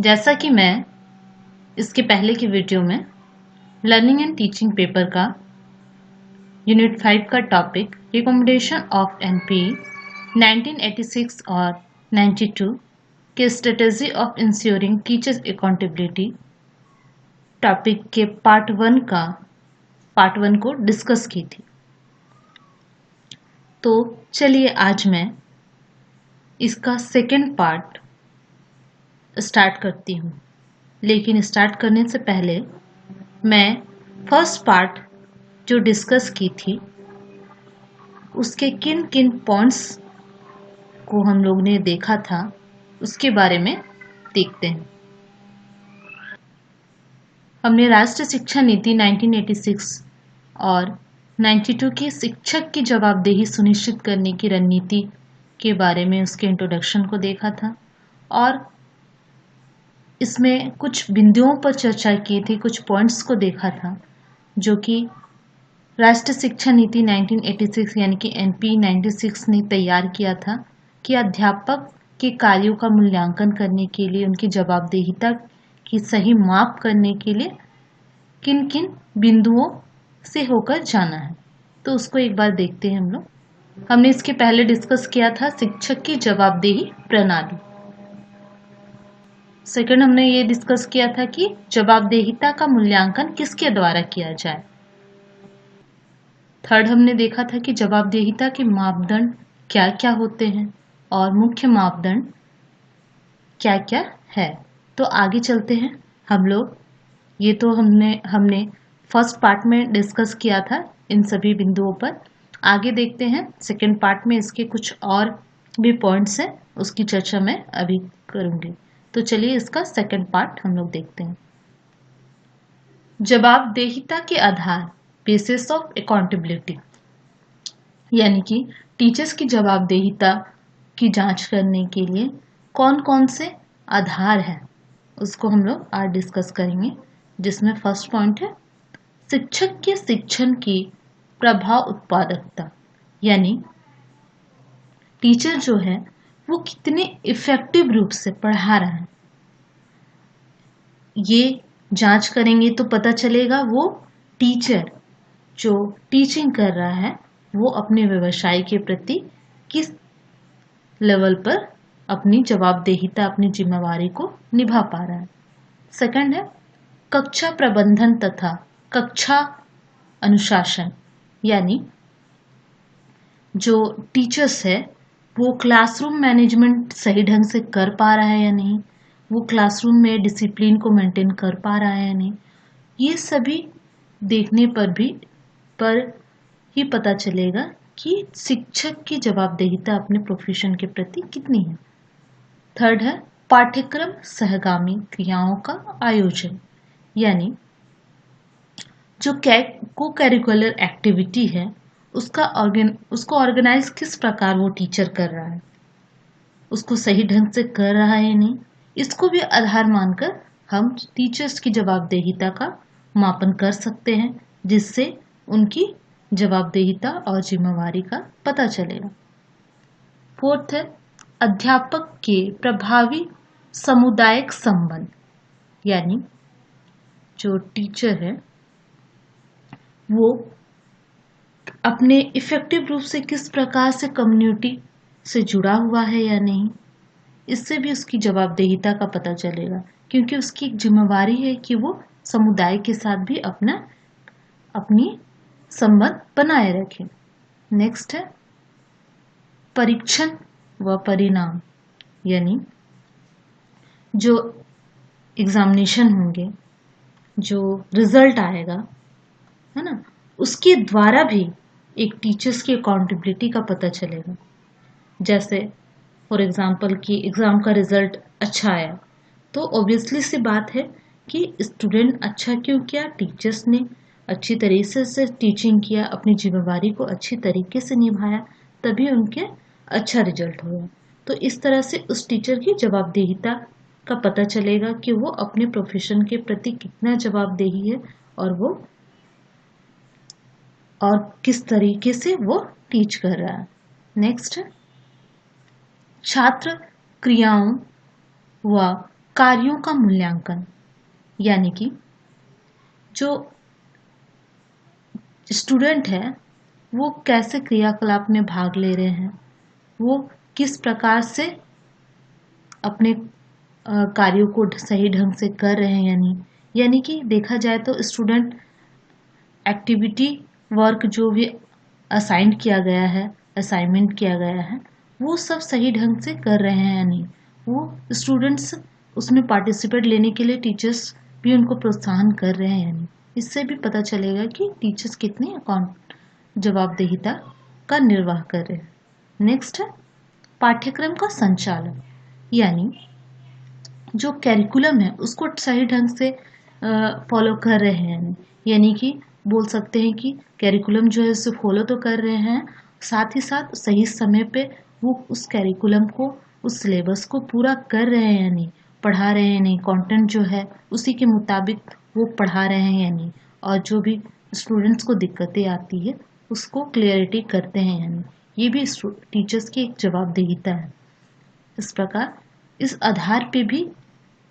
जैसा कि मैं इसके पहले की वीडियो में लर्निंग एंड टीचिंग पेपर का यूनिट 5 का टॉपिक रिकमेंडेशन ऑफ एनपीई 1986 और 92 के strategy of ensuring teachers accountability topic के पार्ट वन को डिस्कस की थी। तो चलिए आज मैं इसका सेकेंड पार्ट स्टार्ट करती हूँ, लेकिन स्टार्ट करने से पहले मैं फर्स्ट पार्ट जो डिस्कस की थी उसके किन किन पॉइंट्स को हम लोग ने देखा था उसके बारे में देखते हैं। हमने राष्ट्रीय शिक्षा नीति 1986 और 92 की शिक्षक की जवाबदेही सुनिश्चित करने की रणनीति के बारे में उसके इंट्रोडक्शन को देखा था और इसमें कुछ बिंदुओं पर चर्चा की थी, कुछ पॉइंट्स को देखा था जो कि राष्ट्रीय शिक्षा नीति 1986 यानी कि एनपी 96 ने तैयार किया था कि अध्यापक के कार्यों का मूल्यांकन करने के लिए उनकी जवाबदेहिता की सही माप करने के लिए किन किन बिंदुओं से होकर जाना है। तो उसको एक बार देखते हैं हम लोग। हमने इसके पहले डिस्कस किया था शिक्षक की जवाबदेही प्रणाली। सेकंड हमने ये डिस्कस किया था कि जवाबदेहिता का मूल्यांकन किसके द्वारा किया जाए। थर्ड हमने देखा था कि जवाबदेहिता के मापदंड क्या क्या होते हैं और मुख्य मापदंड क्या क्या है। तो आगे चलते हैं हम लोग। ये तो हमने फर्स्ट पार्ट में डिस्कस किया था इन सभी बिंदुओं पर। आगे देखते हैं सेकंड पार्ट में इसके कुछ और भी पॉइंट्स हैं, उसकी चर्चा मैं अभी करूंगी। तो चलिए इसका सेकंड पार्ट हम लोग देखते हैं। जवाबदेहिता के आधार बेसिस ऑफ अकाउंटेबिलिटी यानी कि टीचर्स की जवाबदेहिता की जांच करने के लिए कौन कौन से आधार हैं उसको हम लोग आज डिस्कस करेंगे, जिसमें फर्स्ट पॉइंट है शिक्षक के शिक्षण की प्रभाव उत्पादकता यानी टीचर जो है वो कितने इफेक्टिव रूप से पढ़ा रहा है। ये जांच करेंगे तो पता चलेगा वो टीचर जो टीचिंग कर रहा है वो अपने व्यवसाय के प्रति किस लेवल पर अपनी जवाबदेहिता, अपनी जिम्मेवारी को निभा पा रहा है। सेकंड है कक्षा प्रबंधन तथा कक्षा अनुशासन यानी जो टीचर्स है वो क्लासरूम मैनेजमेंट सही ढंग से कर पा रहा है या नहीं, वो क्लासरूम में डिसिप्लिन को मेंटेन कर पा रहा है या नहीं। ये सभी देखने पर ही पता चलेगा कि शिक्षक की जवाबदेहिता अपने प्रोफेशन के प्रति कितनी है। थर्ड है पाठ्यक्रम सहगामी क्रियाओं का आयोजन यानी जो को करिकुलर एक्टिविटी है उसको ऑर्गेनाइज किस प्रकार वो टीचर कर रहा है, उसको सही ढंग से कर रहा है या नहीं। इसको भी आधार मानकर हम टीचर्स की जवाबदेहिता का मापन कर सकते हैं, जिससे उनकी जवाबदेहिता और जिम्मेवारी का पता चलेगा। फोर्थ है अध्यापक के प्रभावी सामुदायिक संबंध यानी जो टीचर है वो अपने इफेक्टिव रूप से किस प्रकार से कम्युनिटी से जुड़ा हुआ है या नहीं। इससे भी उसकी जवाबदेहिता का पता चलेगा, क्योंकि उसकी एक जिम्मेवारी है कि वो समुदाय के साथ भी अपनी संबंध बनाए रखे। नेक्स्ट है परीक्षण व परिणाम यानी जो एग्जामिनेशन होंगे, जो रिजल्ट आएगा है ना, उसके द्वारा भी एक टीचर्स की अकाउंटेबिलिटी का पता चलेगा। जैसे फॉर एग्जांपल कि एग्ज़ाम का रिजल्ट अच्छा आया तो ऑब्वियसली सी बात है कि स्टूडेंट अच्छा क्यों किया, टीचर्स ने अच्छी तरीके से टीचिंग किया, अपनी जिम्मेवारी को अच्छी तरीके से निभाया, तभी उनके अच्छा रिजल्ट हुआ। तो इस तरह से उस टीचर की जवाबदेहिता का पता चलेगा कि वो अपने प्रोफेशन के प्रति कितना जवाबदेही है और किस तरीके से वो टीच कर रहा है। नेक्स्ट है छात्र क्रियाओं व कार्यों का मूल्यांकन, यानी कि जो स्टूडेंट है वो कैसे क्रियाकलाप में भाग ले रहे हैं, वो किस प्रकार से अपने कार्यों को सही ढंग से कर रहे हैं या नहीं। यानी कि देखा जाए तो स्टूडेंट एक्टिविटी वर्क जो भी असाइन किया गया है, असाइनमेंट किया गया है, वो सब सही ढंग से कर रहे हैं या नहीं। वो स्टूडेंट्स उसमें पार्टिसिपेट लेने के लिए टीचर्स भी उनको प्रोत्साहन कर रहे हैं या नहीं। इससे भी पता चलेगा कि टीचर्स कितनी जवाबदेहिता का निर्वाह कर रहे हैं। नेक्स्ट है पाठ्यक्रम का संचालन, यानी जो कैरिकुलम है उसको सही ढंग से फॉलो कर रहे हैं। यानी कि बोल सकते हैं कि कैरिकुलम जो है उसे फॉलो तो कर रहे हैं, साथ ही साथ सही समय पे वो उस कैरिकुलम को, उस सिलेबस को पूरा कर रहे हैं या नहीं, पढ़ा रहे हैं नहीं, कंटेंट जो है उसी के मुताबिक वो पढ़ा रहे हैं या नहीं, और जो भी स्टूडेंट्स को दिक्कतें आती है उसको क्लियरिटी करते हैं या नहीं। ये भी टीचर्स की एक जवाबदेहिता है। इस प्रकार इस आधार पे भी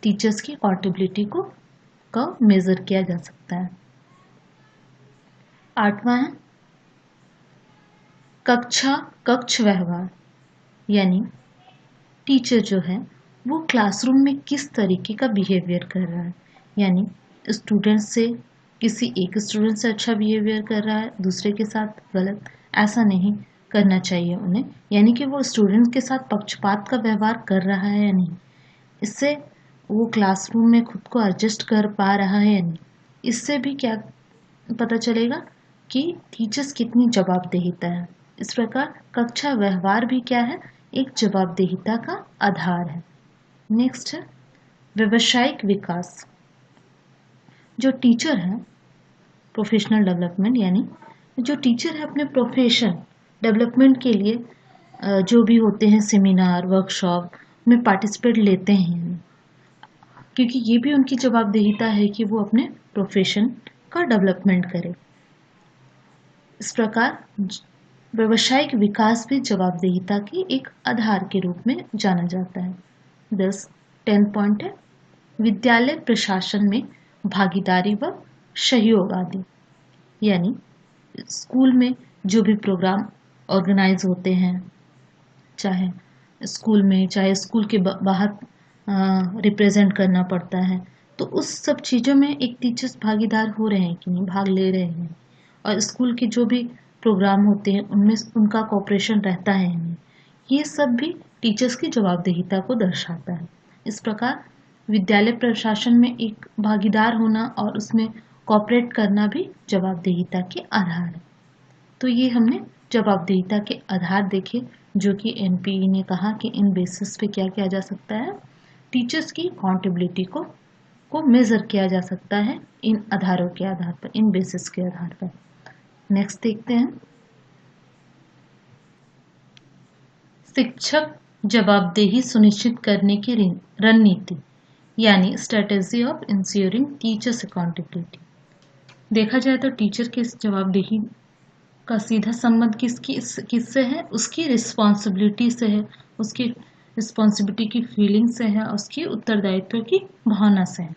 टीचर्स की अकाउंटेबिलिटी का मेजर किया जा सकता है। 8वां है कक्ष व्यवहार, यानी टीचर जो है वो क्लासरूम में किस तरीके का बिहेवियर कर रहा है। यानी स्टूडेंट से किसी एक स्टूडेंट से अच्छा बिहेवियर कर रहा है, दूसरे के साथ गलत, ऐसा नहीं करना चाहिए उन्हें। यानी कि वो स्टूडेंट के साथ पक्षपात का व्यवहार कर रहा है या नहीं, इससे वो क्लासरूम में खुद को एडजस्ट कर पा रहा है या नहीं। इससे भी क्या पता चलेगा कि टीचर्स कितनी जवाबदेहिता है। इस प्रकार कक्षा व्यवहार भी क्या है, एक जवाबदेहिता का आधार है। नेक्स्ट है व्यावसायिक विकास। जो टीचर है प्रोफेशनल डेवलपमेंट, यानी जो टीचर है अपने प्रोफेशन डेवलपमेंट के लिए जो भी होते हैं सेमिनार वर्कशॉप में पार्टिसिपेट लेते हैं, क्योंकि ये भी उनकी जवाबदेहिता है कि वो अपने प्रोफेशन का डेवलपमेंट करें। इस प्रकार व्यावसायिक विकास भी जवाबदेहिता की एक आधार के रूप में जाना जाता है। 10 पॉइंट है विद्यालय प्रशासन में भागीदारी व सहयोग आदि, यानी स्कूल में जो भी प्रोग्राम ऑर्गेनाइज होते हैं, चाहे स्कूल में चाहे स्कूल के बाहर रिप्रेजेंट करना पड़ता है, तो उस सब चीज़ों में एक टीचर्स भागीदार हो रहे हैं कि नहीं, भाग ले रहे हैं, और स्कूल के जो भी प्रोग्राम होते हैं उनमें उनका कोऑपरेशन रहता है नहीं, ये सब भी टीचर्स की जवाबदेहिता को दर्शाता है। इस प्रकार विद्यालय प्रशासन में एक भागीदार होना और उसमें कोऑपरेट करना भी जवाबदेहिता के आधार है। तो ये हमने जवाबदेहिता के आधार देखे, जो कि एनपीई ने कहा कि इन बेसिस पे क्या किया जा सकता है, टीचर्स की अकाउंटेबिलिटी को मेजर किया जा सकता है इन आधारों के आधार पर, इन बेसिस के आधार पर। नेक्स्ट देखते हैं शिक्षक जवाबदेही सुनिश्चित करने की रणनीति, यानी strategy of ensuring teachers accountability. देखा जाए तो टीचर की इस जवाबदेही का सीधा संबंध किससे है, उसकी रिस्पॉन्सिबिलिटी से है, उसकी रिस्पॉन्सिबिलिटी की फीलिंग से है, उसकी उत्तरदायित्व की भावना से है।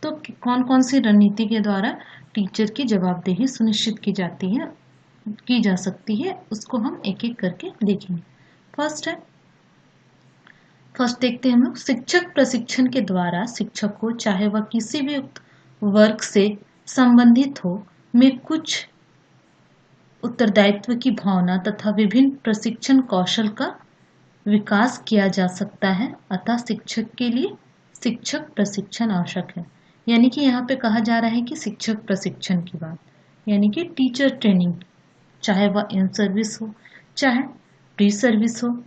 तो कौन कौन सी रणनीति के द्वारा टीचर की जवाबदेही सुनिश्चित की जा सकती है, उसको हम एक एक करके देखेंगे। फर्स्ट देखते हैं हम लोग शिक्षक प्रशिक्षण के द्वारा शिक्षक को, चाहे वह किसी भी वर्ग से संबंधित हो, में कुछ उत्तरदायित्व की भावना तथा विभिन्न प्रशिक्षण कौशल का विकास किया जा सकता है। अतः शिक्षक के लिए शिक्षक प्रशिक्षण आवश्यक है। यानी कि यहाँ पे कहा जा रहा है कि शिक्षक प्रशिक्षण की बात, यानी कि टीचर ट्रेनिंग, चाहे वह इन सर्विस हो, चाहे प्री सर्विस हो,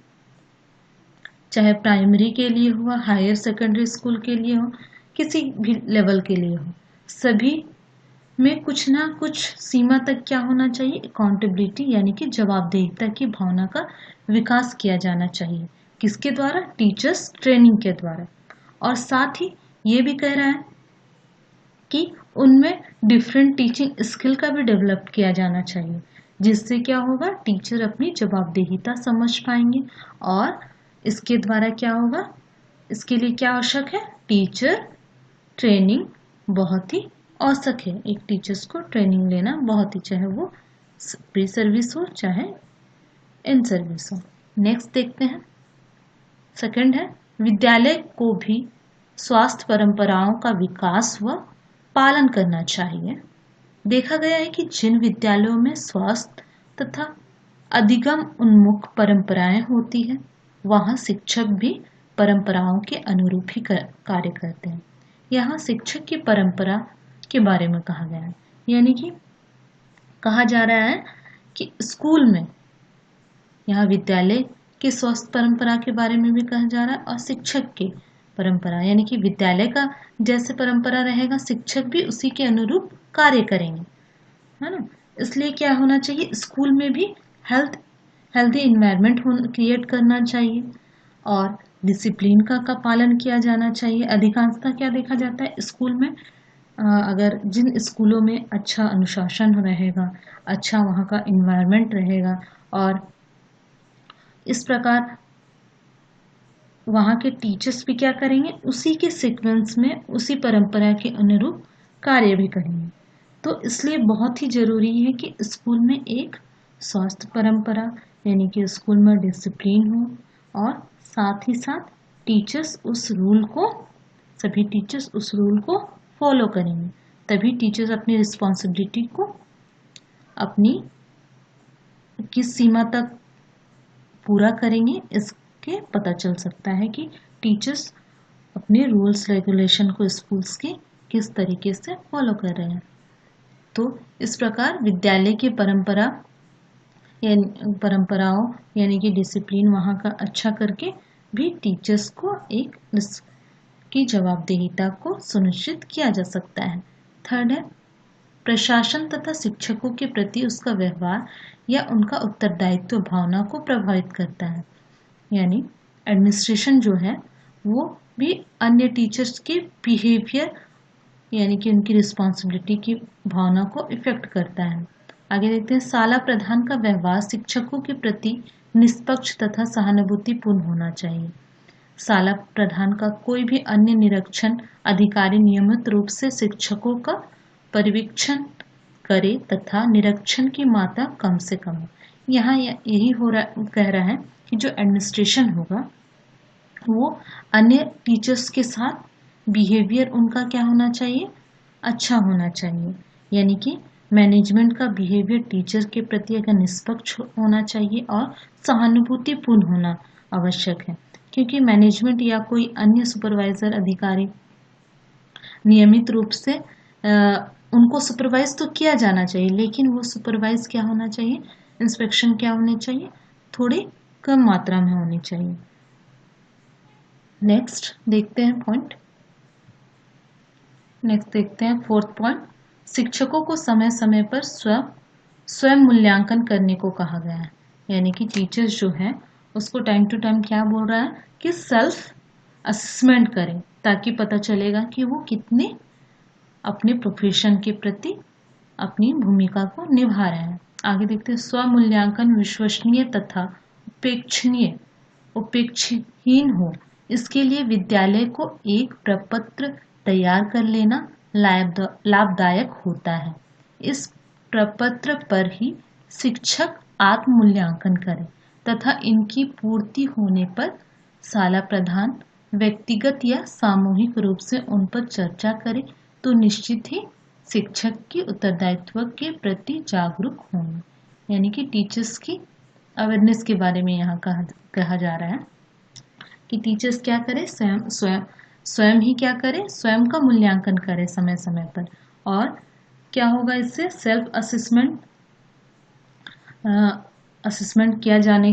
चाहे प्राइमरी के लिए हो, हायर सेकेंडरी स्कूल के लिए हो, किसी भी लेवल के लिए हो, सभी में कुछ ना कुछ सीमा तक क्या होना चाहिए, अकाउंटेबिलिटी यानी कि जवाबदेहिता की भावना का विकास किया जाना चाहिए। किसके द्वारा? टीचर्स ट्रेनिंग के द्वारा। और साथ ही ये भी कह रहा है कि उनमें डिफरेंट टीचिंग स्किल का भी डेवलप किया जाना चाहिए, जिससे क्या होगा, टीचर अपनी जवाबदेहिता समझ पाएंगे और इसके द्वारा क्या होगा, इसके लिए क्या आवश्यक है? टीचर ट्रेनिंग बहुत ही आवश्यक है। एक टीचर्स को ट्रेनिंग लेना बहुत ही, चाहे वो प्री सर्विस हो चाहे इन सर्विस हो। नेक्स्ट देखते हैं, सेकंड है विद्यालय को भी स्वास्थ्य परंपराओं का विकास व पालन करना चाहिए। देखा गया है कि जिन विद्यालयों में स्वास्थ्य तथा अधिगम उन्मुख परंपराएं होती है वहां शिक्षक भी परंपराओं के अनुरूप ही कार्य करते हैं। यहाँ शिक्षक की परंपरा के बारे में कहा गया है, यानी कि कहा जा रहा है कि स्कूल में, यहाँ विद्यालय के स्वास्थ्य परंपरा के बारे में भी कहा जा रहा है और शिक्षक की परंपरा, यानी कि विद्यालय का जैसे परंपरा रहेगा शिक्षक भी उसी के अनुरूप कार्य करेंगे, है ना। इसलिए क्या होना चाहिए, स्कूल में भी हेल्दी इन्वायरमेंट क्रिएट करना चाहिए और डिसिप्लिन का पालन किया जाना चाहिए। अधिकांशतः क्या देखा जाता है स्कूल में, अगर जिन स्कूलों में अच्छा अनुशासन रहेगा, अच्छा वहाँ का इन्वायरमेंट रहेगा और इस प्रकार वहाँ के टीचर्स भी क्या करेंगे, उसी के सीक्वेंस में उसी परंपरा के अनुरूप कार्य भी करेंगे। तो इसलिए बहुत ही ज़रूरी है कि स्कूल में एक स्वास्थ्य परंपरा, यानी कि स्कूल में डिसिप्लिन हो और साथ ही साथ सभी टीचर्स उस रूल को फॉलो करेंगे, तभी टीचर्स अपनी रिस्पॉन्सिबिलिटी को अपनी किस सीमा तक पूरा करेंगे इसके पता चल सकता है कि टीचर्स अपने रूल्स रेगुलेशन को स्कूल्स के किस तरीके से फॉलो कर रहे हैं। तो इस प्रकार विद्यालय की परंपराओं यानी कि डिसिप्लिन वहाँ का अच्छा करके भी टीचर्स को एक की जवाबदेहिता को सुनिश्चित किया जा सकता है। थर्ड है प्रशासन तथा शिक्षकों के प्रति उसका व्यवहार या उनका उत्तरदायित्व भावना को प्रभावित करता है, यानी एडमिनिस्ट्रेशन जो है वो भी अन्य टीचर्स के बिहेवियर यानी कि उनकी रिस्पॉन्सिबिलिटी की भावना को इफेक्ट करता है। आगे देखते हैं, शाला प्रधान का व्यवहार शिक्षकों के प्रति निष्पक्ष तथा सहानुभूतिपूर्ण होना चाहिए। शाला प्रधान का कोई भी अन्य निरीक्षण अधिकारी नियमित रूप से शिक्षकों का परिवीक्षण करे तथा निरीक्षण की मात्रा कम से कम हो। यहाँ यही कह रहा है कि जो एडमिनिस्ट्रेशन होगा वो अन्य टीचर्स के साथ बिहेवियर उनका क्या होना चाहिए, अच्छा होना चाहिए, यानी कि मैनेजमेंट का बिहेवियर टीचर के प्रति अगर निष्पक्ष होना चाहिए और सहानुभूतिपूर्ण होना आवश्यक है, क्योंकि मैनेजमेंट या कोई अन्य सुपरवाइजर अधिकारी नियमित रूप से उनको सुपरवाइज तो किया जाना चाहिए, लेकिन वो सुपरवाइज क्या होना चाहिए, इंस्पेक्शन क्या होनी चाहिए, थोड़ी कम मात्रा में होनी चाहिए। नेक्स्ट देखते हैं फोर्थ पॉइंट, शिक्षकों को समय समय पर स्वयं मूल्यांकन करने को कहा गया है, यानी कि टीचर्स जो है उसको टाइम टू टाइम क्या बोल रहा है कि सेल्फ असेसमेंट करें, ताकि पता चलेगा कि वो कितने अपने प्रोफेशन के प्रति अपनी भूमिका को निभा रहे हैं। आगे देखते हैं, स्वमूल्यांकन विश्वसनीय तथा उपेक्षहीन हो, इसके लिए विद्यालय को एक प्रपत्र तैयार कर लेना लाभदायक होता है। इस प्रपत्र पर ही शिक्षक आत्ममूल्यांकन करें तथा इनकी पूर्ति होने पर शाला प्रधान व्यक्तिगत या सामूहिक रूप से उन पर चर्चा करे तो निश्चित ही शिक्षक की उत्तरदायित्व के प्रति जागरूक होंगे, यानी कि टीचर्स की अवेयरनेस के बारे में यहाँ कहा जा रहा है कि टीचर्स क्या करें, स्वयं ही क्या करें, स्वयं का मूल्यांकन करें समय समय पर। और क्या होगा इससे, सेल्फ असेसमेंट किया जाने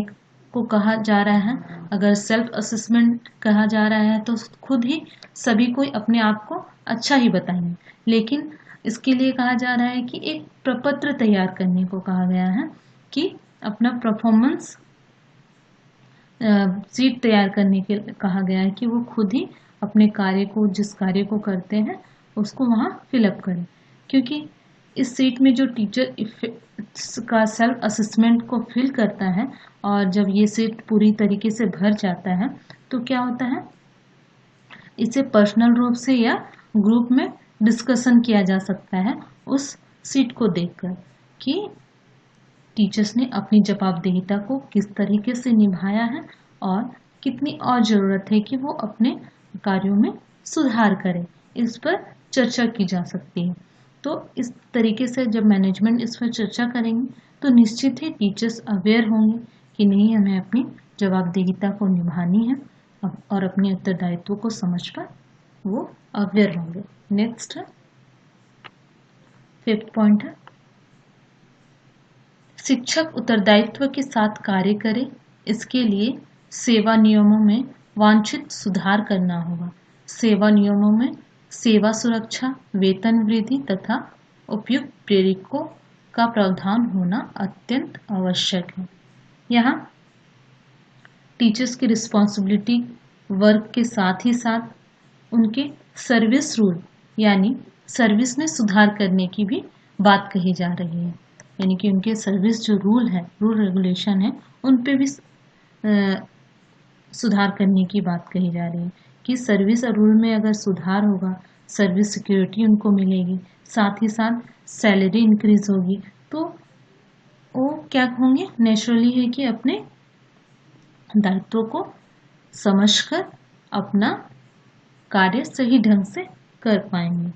को कहा जा रहा है। अगर सेल्फ असेसमेंट कहा जा रहा है तो खुद ही सभी कोई अपने आप को अच्छा ही बताएंगे, लेकिन इसके लिए कहा जा रहा है कि एक प्रपत्र तैयार करने को कहा गया है कि अपना परफॉर्मेंस शीट तैयार करने के कहा गया है कि वो खुद ही अपने जिस कार्य को करते हैं उसको वहाँ फिलअप करें, क्योंकि इस शीट में जो टीचर का सेल्फ असेसमेंट को फिल करता है और जब ये शीट पूरी तरीके से भर जाता है तो क्या होता है, इसे पर्सनल रूप से या ग्रुप में डिस्कशन किया जा सकता है उस सीट को देखकर कि टीचर्स ने अपनी जवाबदेहिता को किस तरीके से निभाया है और कितनी और ज़रूरत है कि वो अपने कार्यों में सुधार करें। इस पर चर्चा की जा सकती है। तो इस तरीके से जब मैनेजमेंट इस पर चर्चा करेंगे तो निश्चित ही टीचर्स अवेयर होंगे कि नहीं, हमें अपनी जवाबदेहिता को निभानी है और अपने उत्तरदायित्व को समझकर वो अवेयर होंगे। नेक्स्ट है 5th पॉइंट है शिक्षक उत्तरदायित्व के साथ कार्य करे। इसके लिए सेवा नियमों में वांछित सुधार करना होगा। सेवा नियमों में सेवा सुरक्षा, वेतन वृद्धि तथा उपयुक्त प्रेरकों का प्रावधान होना अत्यंत आवश्यक है। यहाँ टीचर्स की रिस्पॉन्सिबिलिटी वर्क के साथ ही साथ उनके सर्विस रूल यानी सर्विस में सुधार करने की भी बात कही जा रही है। यानी कि उनके सर्विस जो रूल रेगुलेशन है उन पे भी सुधार करने की बात कही जा रही है कि सर्विस और रूल में अगर सुधार होगा, सर्विस सिक्योरिटी उनको मिलेगी, साथ ही साथ सैलरी इंक्रीज होगी, तो वो क्या होंगे, नेचुरली है कि अपने दायित्व को समझकर अपना कार्य सही ढंग से कर पाएंगे।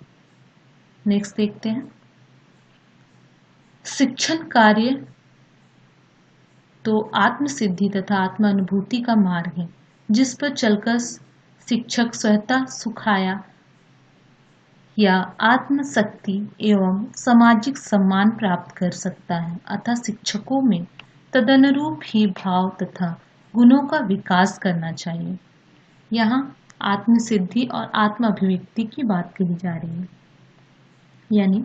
नेक्स्ट देखते हैं शिक्षण कार्य तो आत्मसिद्धि तथा आत्म अनुभूति का मार्ग है जिस पर चलकर शिक्षक स्वतः सुखाया या आत्मशक्ति एवं सामाजिक सम्मान प्राप्त कर सकता है। अतः शिक्षकों में तदनुरूप ही भाव तथा गुणों का विकास करना चाहिए। यहाँ आत्मसिद्धि और आत्म अभिव्यक्ति की बात कही जा रही है। यानी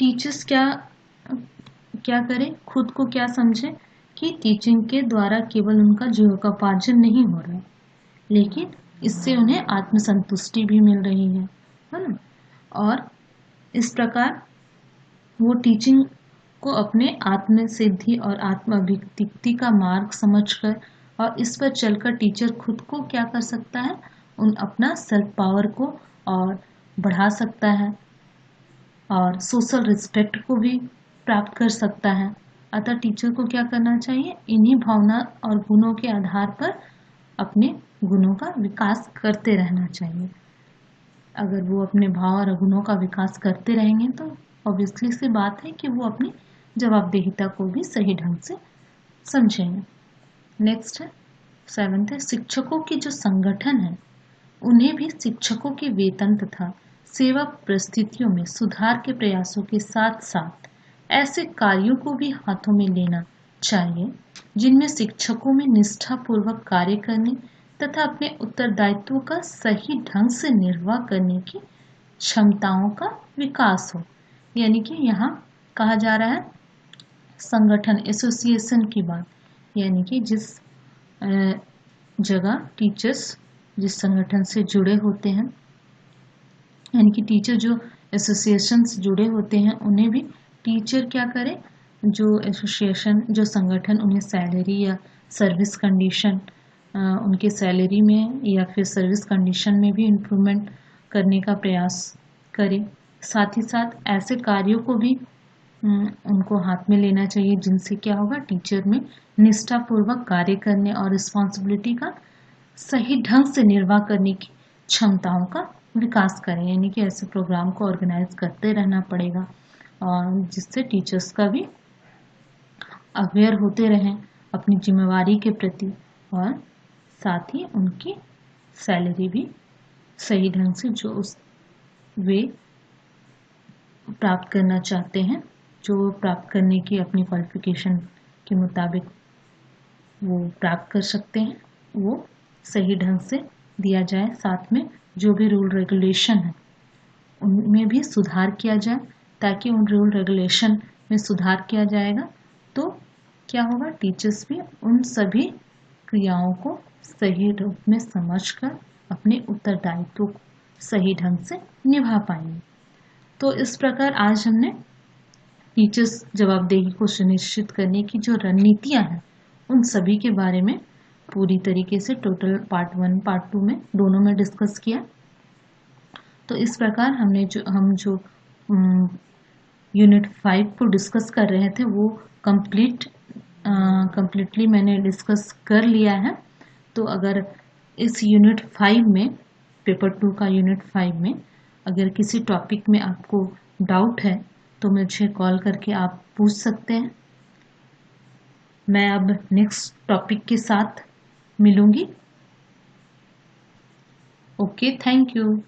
टीचर्स क्या करें, खुद को क्या समझे कि टीचिंग के द्वारा केवल उनका जीविकोपार्जन नहीं हो रहा है, लेकिन इससे उन्हें आत्मसंतुष्टि भी मिल रही है ना। और इस प्रकार वो टीचिंग को अपने आत्म सिद्धि और आत्म अभिव्यक्ति का मार्ग समझकर और इस पर चलकर टीचर खुद को क्या कर सकता है, अपना सेल्फ पावर को और बढ़ा सकता है और सोशल रिस्पेक्ट को भी प्राप्त कर सकता है। अतः टीचर को क्या करना चाहिए, इन्हीं भावना और गुणों के आधार पर अपने गुणों का विकास करते रहना चाहिए। अगर वो अपने भाव और गुणों का विकास करते रहेंगे तो ऑब्वियसली सी बात है कि वो अपनी जवाबदेहिता को भी सही ढंग से समझेंगे। नेक्स्ट है 7th है शिक्षकों की जो संगठन है उन्हें भी शिक्षकों के वेतन तथा सेवा परिस्थितियों में सुधार के प्रयासों के साथ साथ ऐसे कार्यों को भी हाथों में लेना चाहिए जिनमें शिक्षकों में निष्ठापूर्वक कार्य करने तथा अपने उत्तरदायित्व का सही ढंग से निर्वाह करने की क्षमताओं का विकास हो। यानी कि यहाँ कहा जा रहा है संगठन, एसोसिएशन की बात, यानी कि जिस जगह टीचर्स जिस संगठन से जुड़े होते हैं, यानी कि टीचर जो एसोसिएशन से जुड़े होते हैं उन्हें भी टीचर क्या करे, जो एसोसिएशन जो संगठन उन्हें सैलरी या सर्विस कंडीशन उनके सैलरी में या फिर सर्विस कंडीशन में भी इम्प्रूवमेंट करने का प्रयास करे। साथ ही साथ ऐसे कार्यों को भी उनको हाथ में लेना चाहिए जिनसे क्या होगा, टीचर में निष्ठापूर्वक कार्य करने और रिस्पॉन्सिबिलिटी का सही ढंग से निर्वाह करने की क्षमताओं का विकास करें। यानी कि ऐसे प्रोग्राम को ऑर्गेनाइज करते रहना पड़ेगा और जिससे टीचर्स का भी अवेयर होते रहें अपनी जिम्मेवारी के प्रति और साथ ही उनकी सैलरी भी सही ढंग से जो उस वे प्राप्त करना चाहते हैं, जो प्राप्त करने की अपनी क्वालिफिकेशन के मुताबिक वो प्राप्त कर सकते हैं, वो सही ढंग से दिया जाए। साथ में जो भी रूल रेगुलेशन है उनमें भी सुधार किया जाए, ताकि उन रूल रेगुलेशन में सुधार किया जाएगा तो क्या होगा, टीचर्स भी उन सभी क्रियाओं को सही रूप में समझकर अपने उत्तरदायित्व को सही ढंग से निभा पाएंगे। तो इस प्रकार आज हमने टीचर्स जवाबदेही को सुनिश्चित करने की जो रणनीतियां हैं उन सभी के बारे में पूरी तरीके से टोटल पार्ट 1 पार्ट 2 में दोनों में डिस्कस किया। तो इस प्रकार हम जो यूनिट 5 को डिस्कस कर रहे थे वो कंप्लीटली मैंने डिस्कस कर लिया है। तो अगर इस यूनिट 5 में, पेपर 2 का यूनिट 5 में अगर किसी टॉपिक में आपको डाउट है तो मुझे कॉल करके आप पूछ सकते हैं। मैं अब नेक्स्ट टॉपिक के साथ मिलूंगी। Okay, thank you.